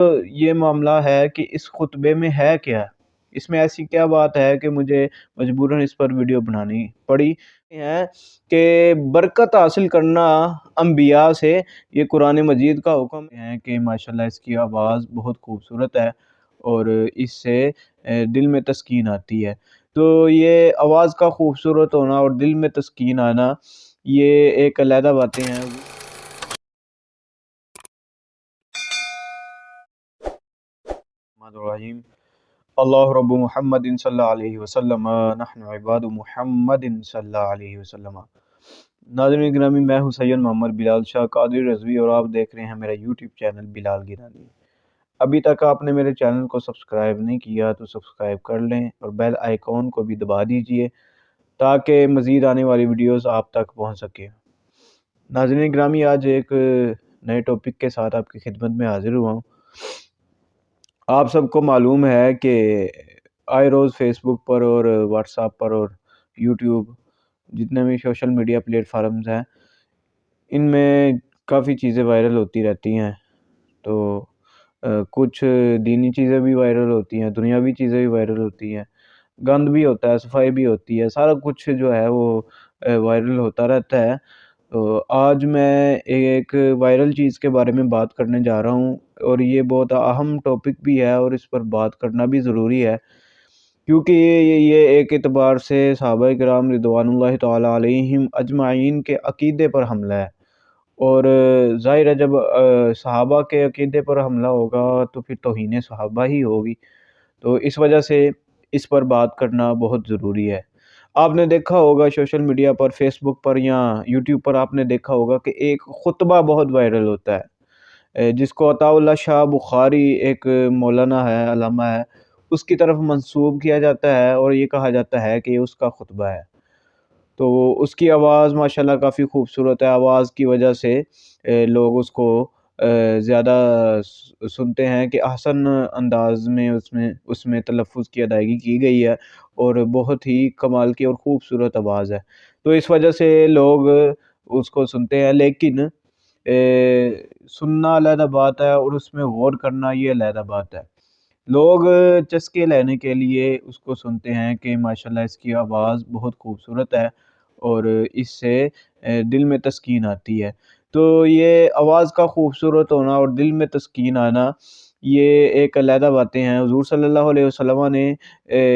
یہ معاملہ ہے کہ اس خطبے میں ہے کیا، اس میں ایسی کیا بات ہے کہ مجھے مجبوراً اس پر ویڈیو بنانی پڑی ہے کہ برکت حاصل کرنا انبیاء سے یہ قرآن مجید کا حکم ہے کہ ماشاءاللہ اس کی آواز بہت خوبصورت ہے اور اس سے دل میں تسکین آتی ہے۔ تو یہ آواز کا خوبصورت ہونا اور دل میں تسکین آنا یہ ایک علیحدہ باتیں ہیں۔ الرحیم اللہ رب محمد صلی اللہ علیہ وسلم نحن عباد محمد صلی اللہ علیہ وسلم۔ ناظرین گرامی، میں ہوں سید محمد بلال شاہ قادری رضوی اور آپ دیکھ رہے ہیں میرا یوٹیوب چینل بلال گیلانی۔ ابھی تک آپ نے میرے چینل کو سبسکرائب نہیں کیا تو سبسکرائب کر لیں اور بیل آئیکن کو بھی دبا دیجئے تاکہ مزید آنے والی ویڈیوز آپ تک پہنچ سکے۔ ناظرین گرامی، آج ایک نئے ٹاپک کے ساتھ آپ کی خدمت میں حاضر ہوا ہوں۔ آپ سب کو معلوم ہے کہ آئے روز فیس بک پر اور واٹس ایپ پر اور یوٹیوب جتنے بھی سوشل میڈیا پلیٹ فارمز ہیں ان میں کافی چیزیں وائرل ہوتی رہتی ہیں۔ تو کچھ دینی چیزیں بھی وائرل ہوتی ہیں، دنیاوی چیزیں بھی وائرل ہوتی ہیں، گند بھی ہوتا ہے، صفائی بھی ہوتی ہے، سارا کچھ جو ہے وہ وائرل ہوتا رہتا ہے۔ تو آج میں ایک وائرل چیز کے بارے میں بات کرنے جا رہا ہوں اور یہ بہت اہم ٹاپک بھی ہے اور اس پر بات کرنا بھی ضروری ہے، کیونکہ یہ ایک اعتبار سے صحابہ کرام رضوان اللہ تعالی علیہم اجمعین کے عقیدے پر حملہ ہے، اور ظاہر ہے جب صحابہ کے عقیدے پر حملہ ہوگا تو پھر توہین صحابہ ہی ہوگی، تو اس وجہ سے اس پر بات کرنا بہت ضروری ہے۔ آپ نے دیکھا ہوگا سوشل میڈیا پر، فیس بک پر یا یوٹیوب پر آپ نے دیکھا ہوگا کہ ایک خطبہ بہت وائرل ہوتا ہے جس کو عطاء اللہ شاہ بخاری ایک مولانا ہے، علامہ ہے، اس کی طرف منسوب کیا جاتا ہے اور یہ کہا جاتا ہے کہ یہ اس کا خطبہ ہے۔ تو اس کی آواز ماشاءاللہ کافی خوبصورت ہے، آواز کی وجہ سے لوگ اس کو زیادہ سنتے ہیں کہ احسن انداز میں اس میں تلفظ کی ادائیگی کی گئی ہے اور بہت ہی کمال کی اور خوبصورت آواز ہے، تو اس وجہ سے لوگ اس کو سنتے ہیں۔ لیکن سننا علیحدہ بات ہے اور اس میں غور کرنا یہ علیحدہ بات ہے۔ لوگ چسکے لینے کے لیے اس کو سنتے ہیں کہ ماشاءاللہ اس کی آواز بہت خوبصورت ہے اور اس سے دل میں تسکین آتی ہے۔ تو یہ آواز کا خوبصورت ہونا اور دل میں تسکین آنا یہ ایک علیحدہ باتیں ہیں۔ حضور صلی اللہ علیہ وسلم نے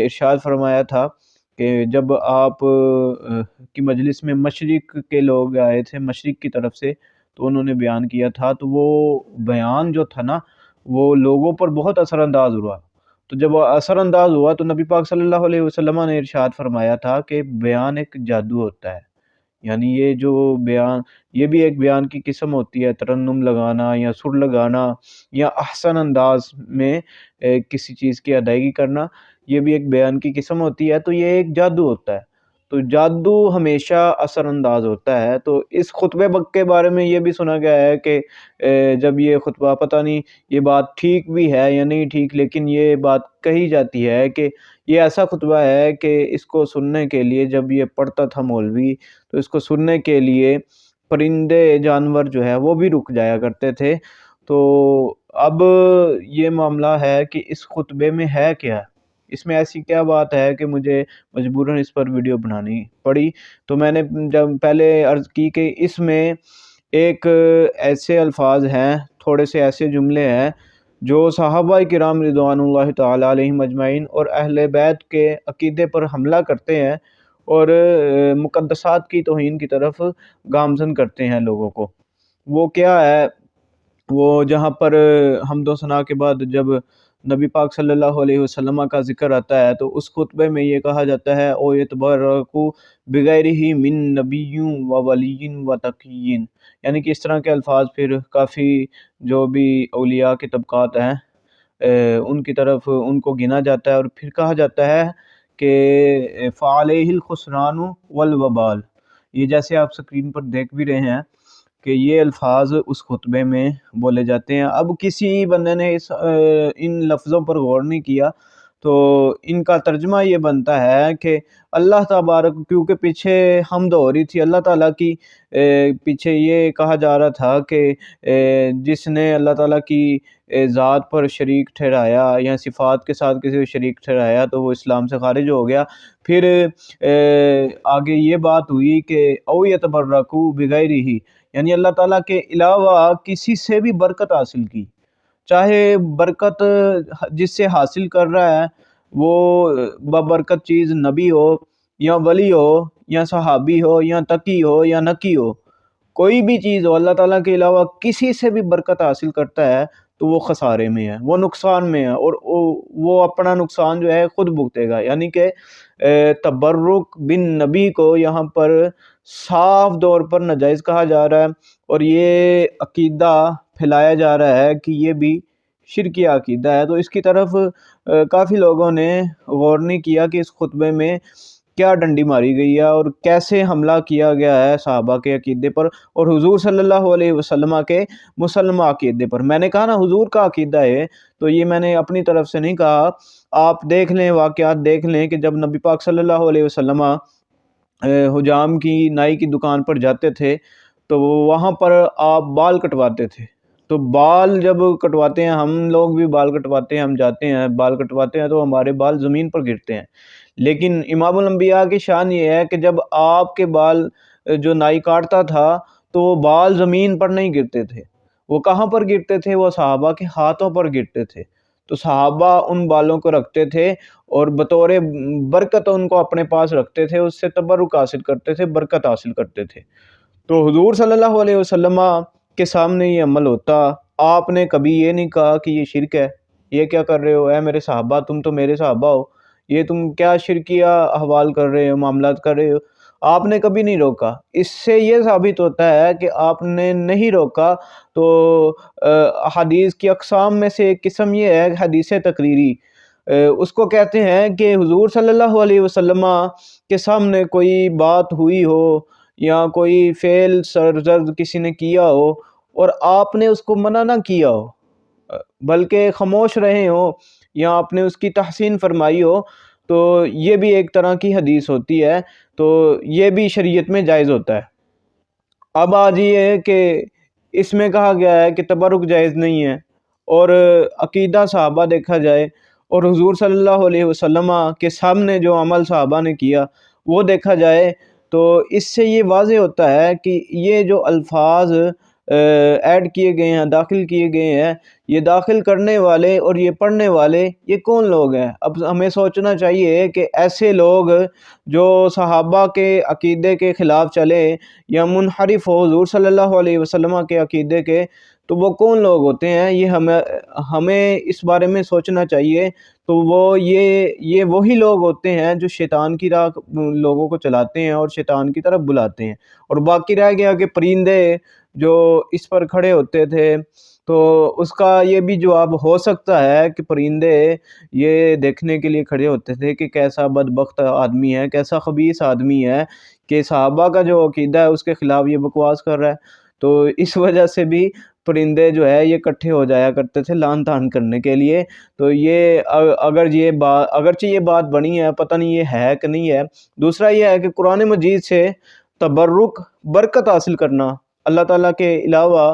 ارشاد فرمایا تھا کہ جب آپ کی مجلس میں مشرق کے لوگ آئے تھے، مشرق کی طرف سے، تو انہوں نے بیان کیا تھا، تو وہ بیان جو تھا نا وہ لوگوں پر بہت اثر انداز ہوا۔ تو جب وہ اثر انداز ہوا تو نبی پاک صلی اللہ علیہ وسلم نے ارشاد فرمایا تھا کہ بیان ایک جادو ہوتا ہے، یعنی یہ جو بیان، یہ بھی ایک بیان کی قسم ہوتی ہے، ترنم لگانا یا سر لگانا یا احسن انداز میں کسی چیز کی ادائیگی کرنا، یہ بھی ایک بیان کی قسم ہوتی ہے، تو یہ ایک جادو ہوتا ہے۔ تو جادو ہمیشہ اثر انداز ہوتا ہے۔ تو اس خطبے کے بارے میں یہ بھی سنا گیا ہے کہ جب یہ خطبہ، پتہ نہیں یہ بات ٹھیک بھی ہے یا نہیں ٹھیک، لیکن یہ بات کہی جاتی ہے کہ یہ ایسا خطبہ ہے کہ اس کو سننے کے لیے، جب یہ پڑھتا تھا مولوی، تو اس کو سننے کے لیے پرندے جانور جو ہے وہ بھی رک جایا کرتے تھے۔ تو اب یہ معاملہ ہے کہ اس خطبے میں ہے کیا، اس میں ایسی کیا بات ہے کہ مجھے مجبوراً اس پر ویڈیو بنانی پڑی۔ تو میں نے جب پہلے عرض کی کہ اس میں ایک ایسے الفاظ ہیں، تھوڑے سے ایسے جملے ہیں جو صحابہ کرام رضوان اللہ تعالی علیہم اجمعین اور اہل بیت کے عقیدے پر حملہ کرتے ہیں اور مقدسات کی توہین کی طرف گامزن کرتے ہیں لوگوں کو۔ وہ کیا ہے؟ وہ جہاں پر حمد و ثنا کے بعد جب نبی پاک صلی اللہ علیہ وسلم کا ذکر آتا ہے تو اس خطبے میں یہ کہا جاتا ہے او یتبرکو بغیرہ من نبی و ولی و تقی، یعنی کہ اس طرح کے الفاظ پھر کافی جو بھی اولیاء کے طبقات ہیں ان کی طرف ان کو گنا جاتا ہے، اور پھر کہا جاتا ہے کہ فعلیہ الخسران والوبال، یہ جیسے آپ سکرین پر دیکھ بھی رہے ہیں کہ یہ الفاظ اس خطبے میں بولے جاتے ہیں۔ اب کسی بندے نے ان لفظوں پر غور نہیں کیا تو ان کا ترجمہ یہ بنتا ہے کہ اللہ تبارک، کیونکہ پیچھے حمد ہو رہی تھی اللہ تعالیٰ کی، پیچھے یہ کہا جا رہا تھا کہ جس نے اللہ تعالیٰ کی ذات پر شریک ٹھہرایا یا صفات کے ساتھ کسی کو شریک ٹھہرایا تو وہ اسلام سے خارج ہو گیا۔ پھر آگے یہ بات ہوئی کہ او یتبرکوا بغیرہ، یعنی اللہ تعالیٰ کے علاوہ کسی سے بھی برکت حاصل کی، چاہے برکت جس سے حاصل کر رہا ہے وہ ببرکت چیز نبی ہو یا ولی ہو یا صحابی ہو یا تقی ہو یا نقی ہو، کوئی بھی چیز ہو، اللہ تعالیٰ کے علاوہ کسی سے بھی برکت حاصل کرتا ہے تو وہ خسارے میں ہے، وہ نقصان میں ہے، اور وہ اپنا نقصان جو ہے خود بھگتے گا۔ یعنی کہ تبرک بن نبی کو یہاں پر صاف طور پر ناجائز کہا جا رہا ہے، اور یہ عقیدہ پھیلایا جا رہا ہے کہ یہ بھی شرکی عقیدہ ہے۔ تو اس کی طرف کافی لوگوں نے غور نہیں کیا کہ اس خطبے میں کیا ڈنڈی ماری گئی ہے اور کیسے حملہ کیا گیا ہے صحابہ کے عقیدے پر اور حضور صلی اللہ علیہ وسلم کے مسلمہ عقیدے پر۔ میں نے کہا نا حضور کا عقیدہ ہے، تو یہ میں نے اپنی طرف سے نہیں کہا، آپ دیکھ لیں، واقعات دیکھ لیں کہ جب نبی پاک صلی اللہ علیہ وسلم حجام کی نائی کی دکان پر جاتے تھے تو وہاں پر آپ بال کٹواتے تھے، تو بال جب کٹواتے ہیں، ہم لوگ بھی بال کٹواتے ہیں، ہم جاتے ہیں بال کٹواتے ہیں تو ہمارے بال زمین پر گرتے ہیں، لیکن امام الانبیاء کی شان یہ ہے کہ جب آپ کے بال جو نائی کاٹتا تھا تو وہ بال زمین پر نہیں گرتے تھے، وہ کہاں پر گرتے تھے؟ وہ صحابہ کے ہاتھوں پر گرتے تھے۔ تو صحابہ ان بالوں کو رکھتے تھے اور بطور برکت ان کو اپنے پاس رکھتے تھے، اس سے تبرک حاصل کرتے تھے، برکت حاصل کرتے تھے۔ تو حضور صلی اللہ علیہ وسلم کے سامنے یہ عمل ہوتا، آپ نے کبھی یہ نہیں کہا کہ یہ شرک ہے، یہ کیا کر رہے ہو اے میرے صحابہ، تم تو میرے صحابہ ہو، یہ تم کیا شرکیہ احوال کر رہے ہو، معاملات کر رہے ہو، آپ نے کبھی نہیں روکا۔ اس سے یہ ثابت ہوتا ہے کہ آپ نے نہیں روکا۔ تو حدیث کی اقسام میں سے ایک قسم یہ ہے حدیث تقریری، اس کو کہتے ہیں کہ حضور صلی اللہ علیہ وسلم کے سامنے کوئی بات ہوئی ہو یا کوئی فعل سرزد کسی نے کیا ہو اور آپ نے اس کو منع نہ کیا ہو بلکہ خاموش رہے ہو یا آپ نے اس کی تحسین فرمائی ہو، تو یہ بھی ایک طرح کی حدیث ہوتی ہے، تو یہ بھی شریعت میں جائز ہوتا ہے۔ اب آج یہ ہے کہ اس میں کہا گیا ہے کہ تبرک جائز نہیں ہے، اور عقیدہ صحابہ دیکھا جائے اور حضور صلی اللہ علیہ وسلم کے سامنے جو عمل صحابہ نے کیا وہ دیکھا جائے، تو اس سے یہ واضح ہوتا ہے کہ یہ جو الفاظ ایڈ کیے گئے ہیں، داخل کیے گئے ہیں، یہ داخل کرنے والے اور یہ پڑھنے والے یہ کون لوگ ہیں؟ اب ہمیں سوچنا چاہیے کہ ایسے لوگ جو صحابہ کے عقیدے کے خلاف چلے یا منحرف ہو حضور صلی اللہ علیہ وسلم کے عقیدے کے، تو وہ کون لوگ ہوتے ہیں؟ یہ ہمیں اس بارے میں سوچنا چاہیے۔ تو یہ وہی لوگ ہوتے ہیں جو شیطان کی راہ لوگوں کو چلاتے ہیں اور شیطان کی طرف بلاتے ہیں، اور باقی رہ گیا کہ پرندے جو اس پر کھڑے ہوتے تھے، تو اس کا یہ بھی جواب ہو سکتا ہے کہ پرندے یہ دیکھنے کے لیے کھڑے ہوتے تھے کہ کیسا بدبخت آدمی ہے، کیسا خبیث آدمی ہے کہ صحابہ کا جو عقیدہ ہے اس کے خلاف یہ بکواس کر رہا ہے۔ تو اس وجہ سے بھی پرندے جو ہے یہ اکٹھے ہو جایا کرتے تھے لان تان کرنے کے لیے۔ تو یہ اگرچہ یہ بات بنی ہے، پتہ نہیں یہ ہے کہ نہیں ہے۔ دوسرا یہ ہے کہ قرآن مجید سے تبرک، برکت حاصل کرنا اللہ تعالیٰ کے علاوہ،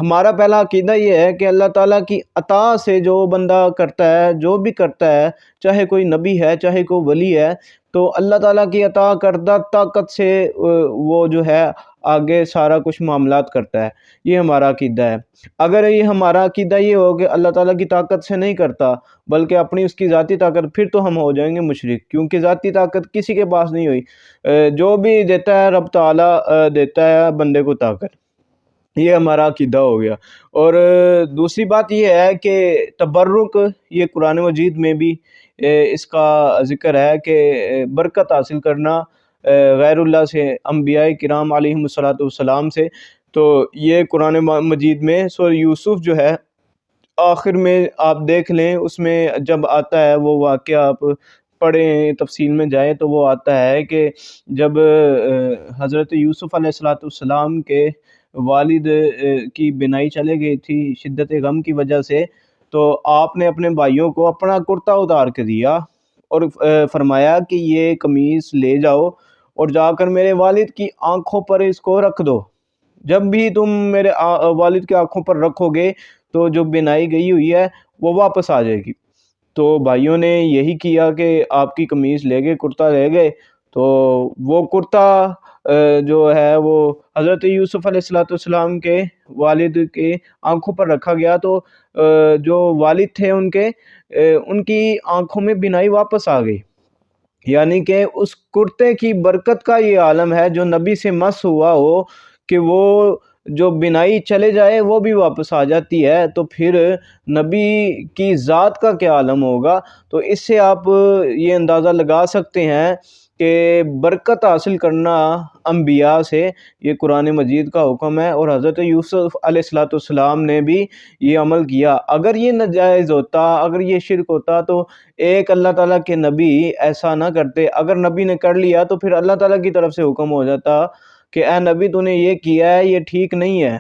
ہمارا پہلا عقیدہ یہ ہے کہ اللہ تعالیٰ کی عطا سے جو بندہ کرتا ہے، جو بھی کرتا ہے، چاہے کوئی نبی ہے چاہے کوئی ولی ہے، تو اللہ تعالیٰ کی عطا کردہ طاقت سے وہ جو ہے آگے سارا کچھ معاملات کرتا ہے۔ یہ ہمارا عقیدہ ہے۔ اگر یہ ہمارا عقیدہ یہ ہو کہ اللہ تعالیٰ کی طاقت سے نہیں کرتا بلکہ اپنی اس کی ذاتی طاقت، پھر تو ہم ہو جائیں گے مشرک، کیونکہ ذاتی طاقت کسی کے پاس نہیں ہوئی، جو بھی دیتا ہے رب تعالیٰ دیتا ہے بندے کو طاقت۔ یہ ہمارا عقیدہ ہو گیا۔ اور دوسری بات یہ ہے کہ تبرک، یہ قرآن مجید میں بھی اس کا ذکر ہے کہ برکت حاصل کرنا غیر اللہ سے، انبیاء کرام علیہم السلام سے۔ تو یہ قرآن مجید میں سورہ یوسف جو ہے آخر میں آپ دیکھ لیں، اس میں جب آتا ہے وہ واقعہ، آپ پڑھیں تفصیل میں جائیں تو وہ آتا ہے کہ جب حضرت یوسف علیہ السلام کے والد کی بینائی چلے گئی تھی شدت غم کی وجہ سے، تو آپ نے اپنے بھائیوں کو اپنا کرتا اتار کے دیا اور فرمایا کہ یہ قمیص لے جاؤ اور جا کر میرے والد کی آنکھوں پر اس کو رکھ دو، جب بھی تم میرے والد کی آنکھوں پر رکھو گے تو جو بنائی گئی ہوئی ہے وہ واپس آ جائے گی۔ تو بھائیوں نے یہی کیا کہ آپ کی قمیص لے گئے، کرتا لے گئے، تو وہ کرتا جو ہے وہ حضرت یوسف علیہ السلام کے والد کے آنکھوں پر رکھا گیا، تو جو والد تھے ان کی آنکھوں میں بینائی واپس آ گئی۔ یعنی کہ اس کرتے کی برکت کا یہ عالم ہے، جو نبی سے مس ہوا ہو کہ وہ جو بینائی چلے جائے وہ بھی واپس آ جاتی ہے، تو پھر نبی کی ذات کا کیا عالم ہوگا۔ تو اس سے آپ یہ اندازہ لگا سکتے ہیں کہ برکت حاصل کرنا انبیاء سے یہ قرآن مجید کا حکم ہے، اور حضرت یوسف علیہ السلام نے بھی یہ عمل کیا۔ اگر یہ ناجائز ہوتا، اگر یہ شرک ہوتا، تو ایک اللہ تعالیٰ کے نبی ایسا نہ کرتے۔ اگر نبی نے کر لیا تو پھر اللہ تعالیٰ کی طرف سے حکم ہو جاتا کہ اے نبی تو نے یہ کیا ہے، یہ ٹھیک نہیں ہے۔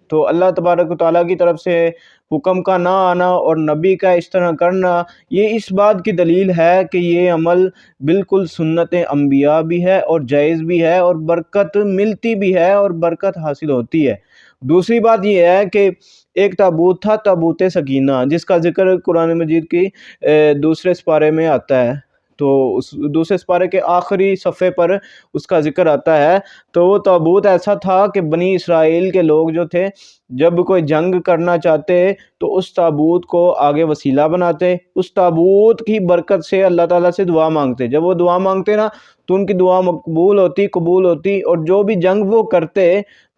تو اللہ تبارک و تعالیٰ کی طرف سے حکم کا نہ آنا اور نبی کا اس طرح کرنا، یہ اس بات کی دلیل ہے کہ یہ عمل بالکل سنت انبیاء بھی ہے اور جائز بھی ہے، اور برکت ملتی بھی ہے اور برکت حاصل ہوتی ہے۔ دوسری بات یہ ہے کہ ایک تابوت تھا، تابوت سکینہ، جس کا ذکر قرآن مجید کی دوسرے سپارے میں آتا ہے۔ تو اس دوسرے سپارے کے آخری صفحے پر اس کا ذکر آتا ہے۔ تو وہ تابوت ایسا تھا کہ بنی اسرائیل کے لوگ جو تھے، جب کوئی جنگ کرنا چاہتے تو اس تابوت کو آگے وسیلہ بناتے، اس تابوت کی برکت سے اللہ تعالیٰ سے دعا مانگتے۔ جب وہ دعا مانگتے نا تو ان کی دعا قبول ہوتی، اور جو بھی جنگ وہ کرتے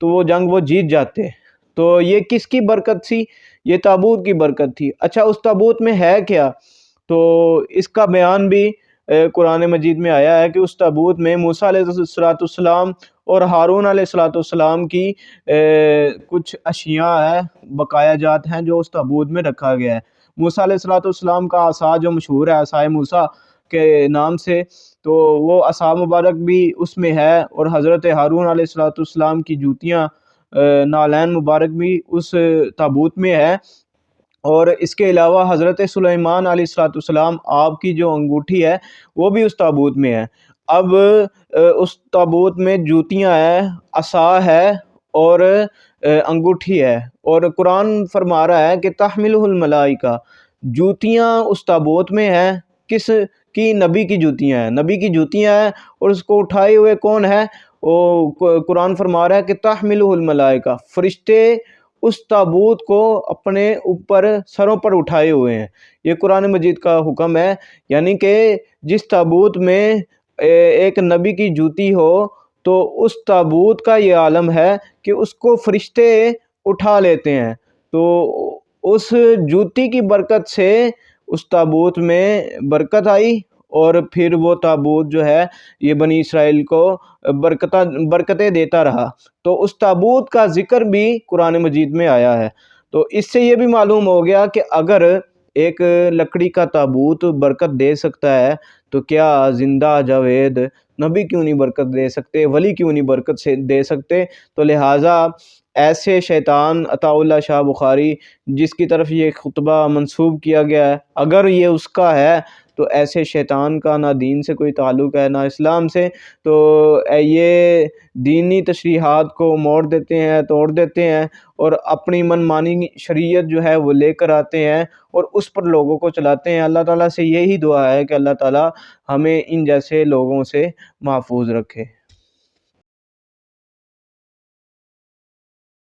تو وہ جنگ وہ جیت جاتے۔ تو یہ کس کی برکت تھی؟ یہ تابوت کی برکت تھی۔ اچھا، اس تابوت میں ہے کیا؟ تو اس کا بیان بھی قرآن مجید میں آیا ہے کہ اس تابوت میں موسیٰ علیہ السلام اور ہارون علیہ السلام کی کچھ اشیاء ہیں، بقایا جات ہیں جو اس تابوت میں رکھا گیا ہے۔ موسیٰ علیہ السلام کا عصا جو مشہور ہے عصائے موسیٰ کے نام سے، تو وہ عصا مبارک بھی اس میں ہے، اور حضرت ہارون علیہ السلام کی جوتیاں نالین مبارک بھی اس تابوت میں ہے۔ اور اس کے علاوہ حضرت سلیمان علیہ السلام آپ کی جو انگوٹھی ہے وہ بھی اس تابوت میں ہے۔ اب اس تابوت میں جوتیاں ہیں، عصا ہے اور انگوٹھی ہے، اور قرآن فرما رہا ہے کہ تحملہ الملائکہ، جوتیاں اس تابوت میں ہیں۔ کس کی؟ نبی کی جوتیاں ہیں، نبی کی جوتیاں ہیں، اور اس کو اٹھائے ہوئے کون ہے؟ وہ قرآن فرما رہا ہے کہ تحملہ الملائکہ، فرشتے اس تابوت کو اپنے اوپر سروں پر اٹھائے ہوئے ہیں۔ یہ قرآن مجید کا حکم ہے، یعنی کہ جس تابوت میں ایک نبی کی جوتی ہو تو اس تابوت کا یہ عالم ہے کہ اس کو فرشتے اٹھا لیتے ہیں۔ تو اس جوتی کی برکت سے اس تابوت میں برکت آئی، اور پھر وہ تابوت جو ہے یہ بنی اسرائیل کو برکتیں دیتا رہا۔ تو اس تابوت کا ذکر بھی قرآن مجید میں آیا ہے۔ تو اس سے یہ بھی معلوم ہو گیا کہ اگر ایک لکڑی کا تابوت برکت دے سکتا ہے تو کیا زندہ جاوید نبی کیوں نہیں برکت دے سکتے، ولی کیوں نہیں برکت سے دے سکتے؟ تو لہٰذا ایسے شیطان عطا اللہ شاہ بخاری جس کی طرف یہ خطبہ منسوب کیا گیا ہے، اگر یہ اس کا ہے تو ایسے شیطان کا نہ دین سے کوئی تعلق ہے نہ اسلام سے۔ تو یہ دینی تشریحات کو موڑ دیتے ہیں، توڑ دیتے ہیں، اور اپنی من مانی شریعت جو ہے وہ لے کر آتے ہیں اور اس پر لوگوں کو چلاتے ہیں۔ اللہ تعالیٰ سے یہی دعا ہے کہ اللہ تعالیٰ ہمیں ان جیسے لوگوں سے محفوظ رکھے۔